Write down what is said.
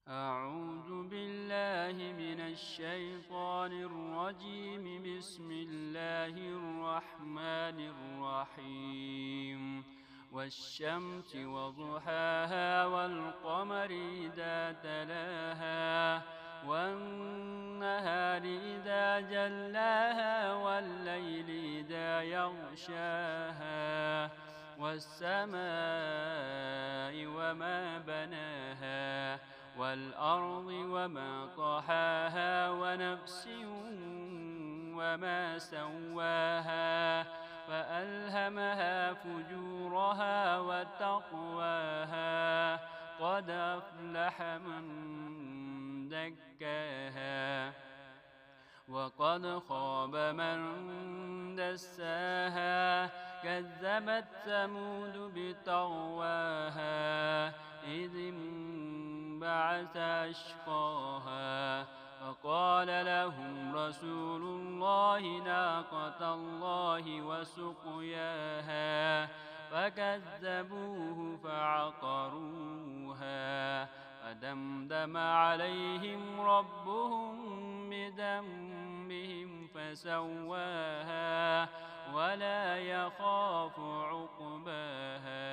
أعوذ بالله من الشيطان الرجيم. بسم الله الرحمن الرحيم. والشمس وضحاها والقمر إذا تلاها والنهار إذا جلاها والليل إذا يغشاها والسماء وما بناها والأرض وما طحاها ونفس وما سواها فألهمها فجورها وتقواها قد أفلح من زكاها وقد خاب من دساها. كذبت ثمود بطغواها إذ انبعث أشقاها فقال لهم رسول الله ناقة الله وسقياها فكذبوه فعقروها فدمدم عليهم ربهم بذنبهم فسواها ولا يخاف عقباها.